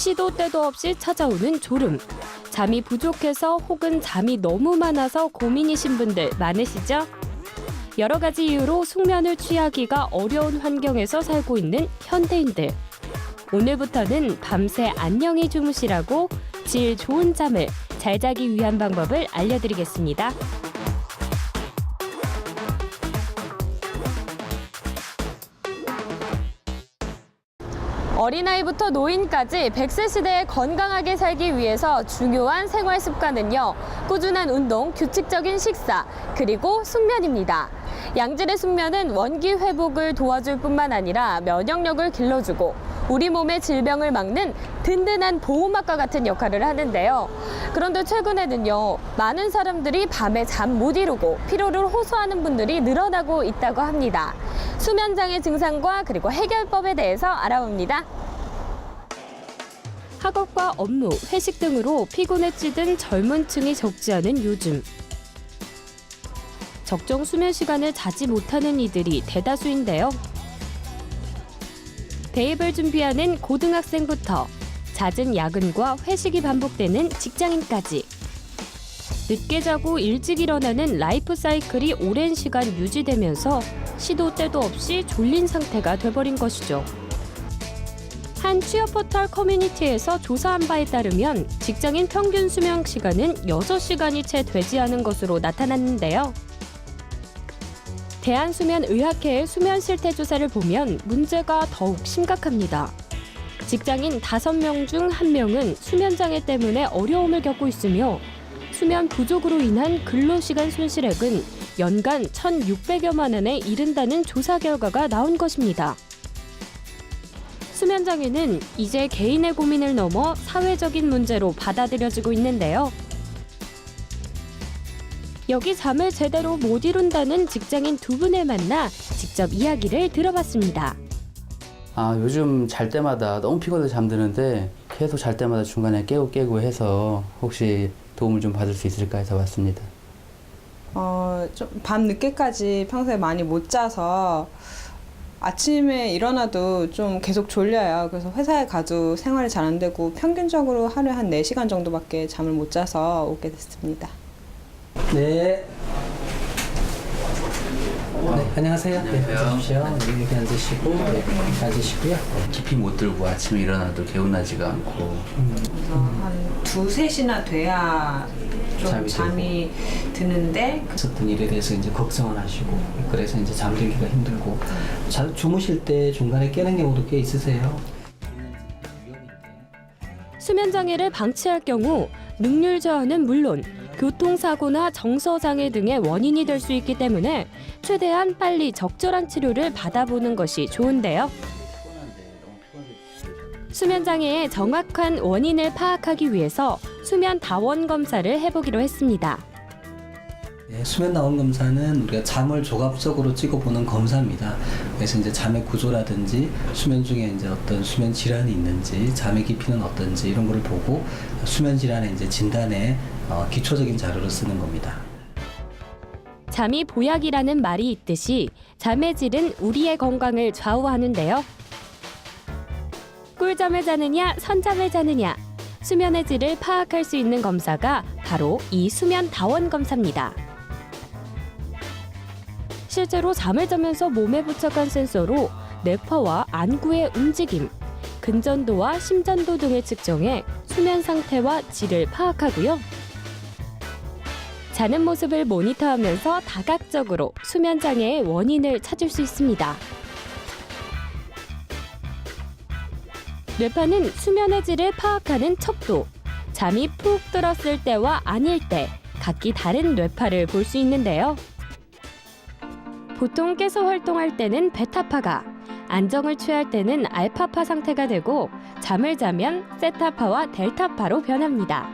시도 때도 없이 찾아오는 졸음. 잠이 부족해서 혹은 잠이 너무 많아서 고민이신 분들 많으시죠? 여러 가지 이유로 숙면을 취하기가 어려운 환경에서 살고 있는 현대인들. 오늘부터는 밤새 안녕히 주무시라고 질 좋은 잠을 잘 자기 위한 방법을 알려드리겠습니다. 어린아이부터 노인까지 100세 시대에 건강하게 살기 위해서 중요한 생활 습관은요, 꾸준한 운동, 규칙적인 식사, 그리고 숙면입니다. 양질의 숙면은 원기 회복을 도와줄 뿐만 아니라 면역력을 길러주고 우리 몸의 질병을 막는 든든한 보호막과 같은 역할을 하는데요. 그런데 최근에는요, 많은 사람들이 밤에 잠 못 이루고 피로를 호소하는 분들이 늘어나고 있다고 합니다. 수면장애 증상과 그리고 해결법에 대해서 알아봅니다. 학업과 업무, 회식 등으로 피곤에 찌든 젊은 층이 적지 않은 요즘. 적정 수면 시간을 자지 못하는 이들이 대다수인데요. 대입을 준비하는 고등학생부터 잦은 야근과 회식이 반복되는 직장인까지. 늦게 자고 일찍 일어나는 라이프 사이클이 오랜 시간 유지되면서 시도 때도 없이 졸린 상태가 돼버린 것이죠. 한 취업 포털 커뮤니티에서 조사한 바에 따르면 직장인 평균 수면 시간은 6시간이 채 되지 않은 것으로 나타났는데요. 대한수면의학회의 수면 실태 조사를 보면 문제가 더욱 심각합니다. 직장인 5명 중 1명은 수면장애 때문에 어려움을 겪고 있으며 수면 부족으로 인한 근로시간 손실액은 연간 1,600여만 원에 이른다는 조사 결과가 나온 것입니다. 수면장애는 이제 개인의 고민을 넘어 사회적인 문제로 받아들여지고 있는데요. 여기 잠을 제대로 못 이룬다는 직장인 2분을 만나 직접 이야기를 들어봤습니다. 요즘 잘 때마다 너무 피곤해서 잠드는데 계속 잘 때마다 중간에 깨고 해서 혹시 도움을 좀 받을 수 있을까 해서 왔습니다. 좀 밤 늦게까지 평소에 많이 못 자서 아침에 일어나도 좀 계속 졸려요. 그래서 회사에 가도 생활이 잘 안 되고 평균적으로 하루에 한 4시간 정도밖에 잠을 못 자서 오게 됐습니다. 네. 네, 안녕하세요. 안녕하세요. 네, 여기 앉으시고, 네, 앉으시고요. 깊이 못 들고 아침에 일어나도 개운하지가 않고 그래서 한 2-3시나 돼야 좀 잠이 드는데 있었던 일에 대해서 이제 걱정을 하시고, 그래서 이제 잠들기가 힘들고, 주무실 때 중간에 깨는 경우도 꽤 있으세요? 수면장애를 방치할 경우 능률 저하는 물론 교통사고나 정서장애 등의 원인이 될 수 있기 때문에 최대한 빨리 적절한 치료를 받아보는 것이 좋은데요. 수면장애의 정확한 원인을 파악하기 위해서 수면 다원 검사를 해보기로 했습니다. 네, 수면 다원 검사는 우리가 잠을 종합적으로 찍어보는 검사입니다. 그래서 이제 잠의 구조라든지 수면 중에 이제 어떤 수면 질환이 있는지, 잠의 깊이는 어떤지 이런 거를 보고 수면 질환의 이제 진단에 기초적인 자료로 쓰는 겁니다. 잠이 보약이라는 말이 있듯이 잠의 질은 우리의 건강을 좌우하는데요. 꿀잠을 자느냐, 선잠을 자느냐, 수면의 질을 파악할 수 있는 검사가 바로 이 수면 다원 검사입니다. 실제로 잠을 자면서 몸에 부착한 센서로 뇌파와 안구의 움직임, 근전도와 심전도 등을 측정해 수면 상태와 질을 파악하고요. 자는 모습을 모니터하면서 다각적으로 수면 장애의 원인을 찾을 수 있습니다. 뇌파는 수면의 질을 파악하는 척도, 잠이 푹 들었을 때와 아닐 때 각기 다른 뇌파를 볼 수 있는데요. 보통 깨서 활동할 때는 베타파가, 안정을 취할 때는 알파파 상태가 되고 잠을 자면 세타파와 델타파로 변합니다.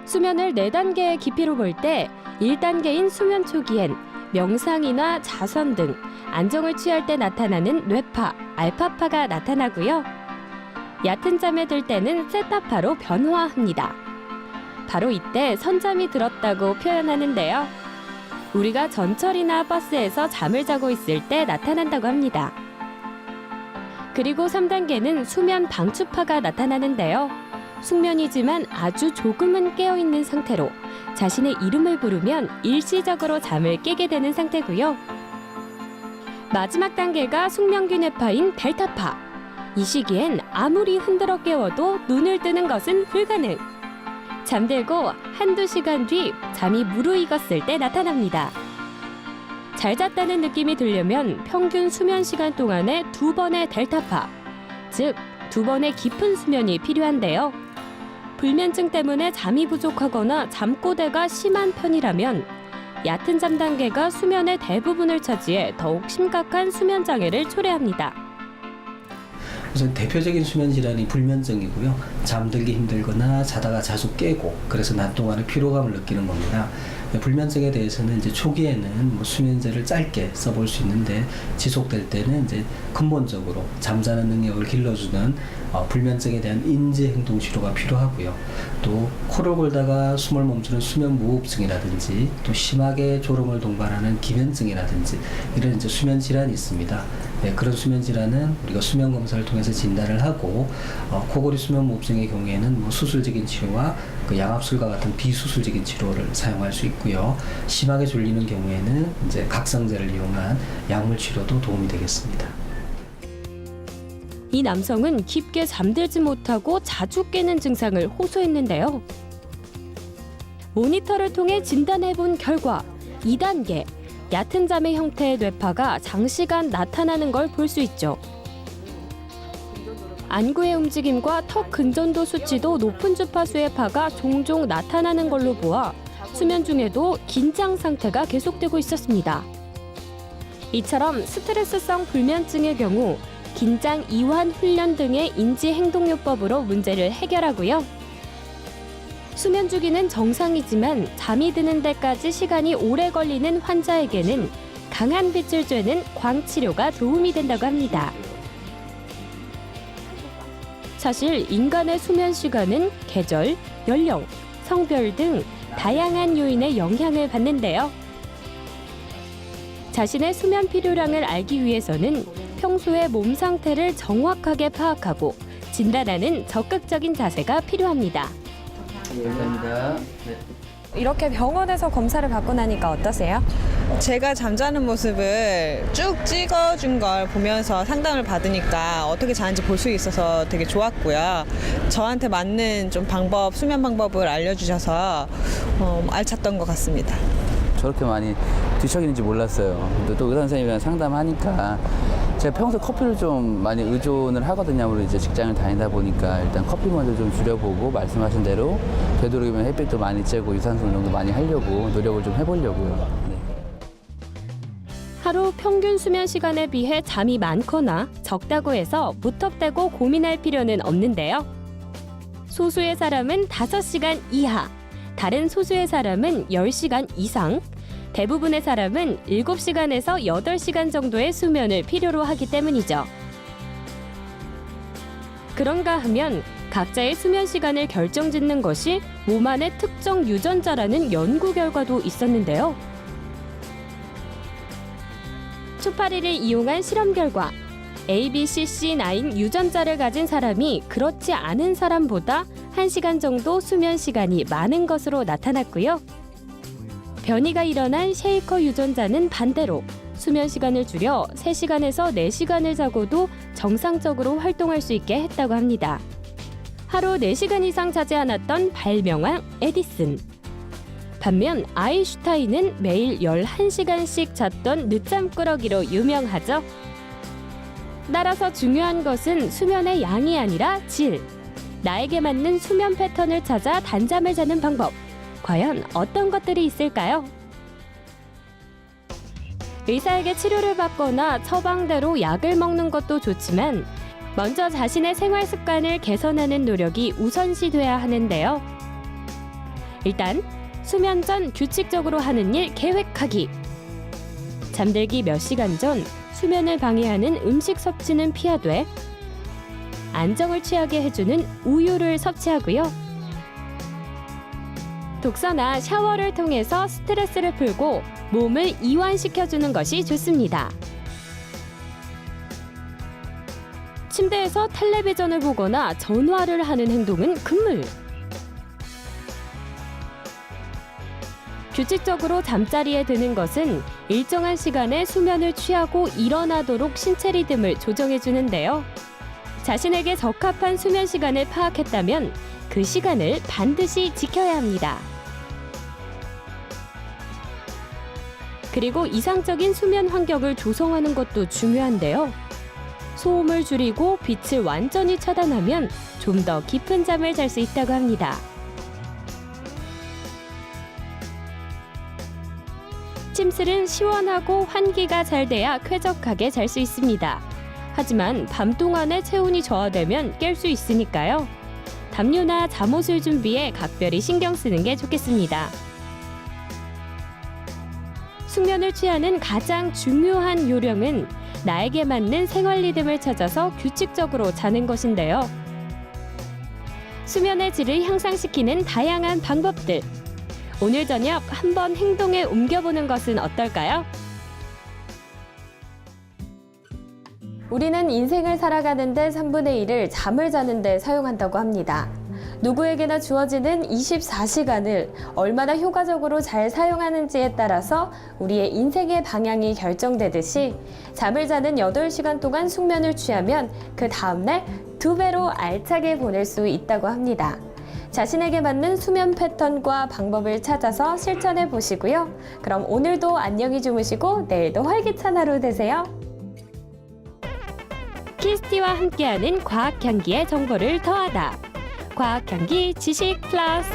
수면을 4단계의 깊이로 볼 때 1단계인 수면 초기엔 명상이나 자선 등 안정을 취할 때 나타나는 뇌파, 알파파가 나타나고요. 얕은 잠에 들 때는 세타파로 변화합니다. 바로 이때 선잠이 들었다고 표현하는데요. 우리가 전철이나 버스에서 잠을 자고 있을 때 나타난다고 합니다. 그리고 3단계는 수면 방추파가 나타나는데요. 숙면이지만 아주 조금은 깨어있는 상태로 자신의 이름을 부르면 일시적으로 잠을 깨게 되는 상태고요. 마지막 단계가 숙면균해파인 델타파. 이 시기엔 아무리 흔들어 깨워도 눈을 뜨는 것은 불가능. 잠들고 한두 시간 뒤 잠이 무르익었을 때 나타납니다. 잘 잤다는 느낌이 들려면 평균 수면 시간 동안에 2번의 델타파, 즉 2번의 깊은 수면이 필요한데요. 불면증 때문에 잠이 부족하거나 잠꼬대가 심한 편이라면 얕은 잠 단계가 수면의 대부분을 차지해 더욱 심각한 수면 장애를 초래합니다. 우선 대표적인 수면 질환이 불면증이고요. 잠들기 힘들거나 자다가 자주 깨고 그래서 낮 동안에 피로감을 느끼는 겁니다. 불면증에 대해서는 이제 초기에는 뭐 수면제를 짧게 써볼 수 있는데 지속될 때는 이제 근본적으로 잠자는 능력을 길러주는 불면증에 대한 인지 행동 치료가 필요하고요. 또 코를 골다가 숨을 멈추는 수면 무호흡증이라든지 또 심하게 졸음을 동반하는 기면증이라든지 이런 이제 수면 질환이 있습니다. 네, 그런 수면 질환은 우리가 수면 검사를 통해서 진단을 하고 코골이 수면 무호흡증의 경우에는 뭐 수술적인 치료와 그 양압술과 같은 비수술적인 치료를 사용할 수 있고요. 심하게 졸리는 경우에는 이제 각성제를 이용한 약물 치료도 도움이 되겠습니다. 이 남성은 깊게 잠들지 못하고 자주 깨는 증상을 호소했는데요. 모니터를 통해 진단해본 결과 2단계, 얕은 잠의 형태의 뇌파가 장시간 나타나는 걸 볼 수 있죠. 안구의 움직임과 턱 근전도 수치도 높은 주파수의 파가 종종 나타나는 걸로 보아 수면 중에도 긴장 상태가 계속되고 있었습니다. 이처럼 스트레스성 불면증의 경우 긴장 이완 훈련 등의 인지 행동요법으로 문제를 해결하고요. 수면 주기는 정상이지만 잠이 드는 데까지 시간이 오래 걸리는 환자에게는 강한 빛을 쬐는 광치료가 도움이 된다고 합니다. 사실 인간의 수면 시간은 계절, 연령, 성별 등 다양한 요인의 영향을 받는데요. 자신의 수면 필요량을 알기 위해서는 평소의 몸 상태를 정확하게 파악하고 진단하는 적극적인 자세가 필요합니다. 감사합니다. 네. 이렇게 병원에서 검사를 받고 나니까 어떠세요? 제가 잠자는 모습을 쭉 찍어준 걸 보면서 상담을 받으니까 어떻게 자는지 볼 수 있어서 되게 좋았고요. 저한테 맞는 좀 수면 방법을 알려주셔서 알찼던 것 같습니다. 저렇게 많이 뒤척이는지 몰랐어요. 근데 또 의사 선생님이랑 상담하니까 제가 평소 커피를 좀 많이 의존을 하거든요. 아무래도 이제 직장을 다니다 보니까 일단 커피 먼저 좀 줄여보고 말씀하신 대로 되도록이면 햇빛도 많이 쬐고 유산소 운동도 많이 하려고 노력을 좀 해보려고요. 네. 하루 평균 수면 시간에 비해 잠이 많거나 적다고 해서 무턱대고 고민할 필요는 없는데요. 소수의 사람은 5시간 이하, 다른 소수의 사람은 10시간 이상, 대부분의 사람은 7시간에서 8시간 정도의 수면을 필요로 하기 때문이죠. 그런가 하면 각자의 수면 시간을 결정짓는 것이 몸 안의 특정 유전자라는 연구 결과도 있었는데요. 초파리를 이용한 실험 결과 ABCC9 유전자를 가진 사람이 그렇지 않은 사람보다 1시간 정도 수면 시간이 많은 것으로 나타났고요. 변이가 일어난 쉐이커 유전자는 반대로 수면 시간을 줄여 3시간에서 4시간을 자고도 정상적으로 활동할 수 있게 했다고 합니다. 하루 4시간 이상 자지 않았던 발명왕 에디슨. 반면 아인슈타인은 매일 11시간씩 잤던 늦잠꾸러기로 유명하죠. 따라서 중요한 것은 수면의 양이 아니라 질. 나에게 맞는 수면 패턴을 찾아 단잠을 자는 방법. 과연 어떤 것들이 있을까요? 의사에게 치료를 받거나 처방대로 약을 먹는 것도 좋지만 먼저 자신의 생활 습관을 개선하는 노력이 우선시돼야 하는데요. 일단 수면 전 규칙적으로 하는 일 계획하기. 잠들기 몇 시간 전 수면을 방해하는 음식 섭취는 피하되 안정을 취하게 해주는 우유를 섭취하고요. 독서나 샤워를 통해서 스트레스를 풀고 몸을 이완시켜주는 것이 좋습니다. 침대에서 텔레비전을 보거나 전화를 하는 행동은 금물. 규칙적으로 잠자리에 드는 것은 일정한 시간에 수면을 취하고 일어나도록 신체 리듬을 조정해 주는데요. 자신에게 적합한 수면 시간을 파악했다면 그 시간을 반드시 지켜야 합니다. 그리고 이상적인 수면 환경을 조성하는 것도 중요한데요. 소음을 줄이고 빛을 완전히 차단하면 좀 더 깊은 잠을 잘 수 있다고 합니다. 침실은 시원하고 환기가 잘 돼야 쾌적하게 잘 수 있습니다. 하지만 밤 동안에 체온이 저하되면 깰 수 있으니까요. 담요나 잠옷을 준비해 각별히 신경 쓰는 게 좋겠습니다. 숙면을 취하는 가장 중요한 요령은 나에게 맞는 생활 리듬을 찾아서 규칙적으로 자는 것인데요. 수면의 질을 향상시키는 다양한 방법들. 오늘 저녁 한번 행동에 옮겨보는 것은 어떨까요? 우리는 인생을 살아가는데 3분의 1을 잠을 자는데 사용한다고 합니다. 누구에게나 주어지는 24시간을 얼마나 효과적으로 잘 사용하는지에 따라서 우리의 인생의 방향이 결정되듯이 잠을 자는 8시간 동안 숙면을 취하면 그 다음날 2배로 알차게 보낼 수 있다고 합니다. 자신에게 맞는 수면 패턴과 방법을 찾아서 실천해 보시고요. 그럼 오늘도 안녕히 주무시고 내일도 활기찬 하루 되세요. 키스티와 함께하는 과학향기의 정보를 더하다. 과학향기 지식 플러스.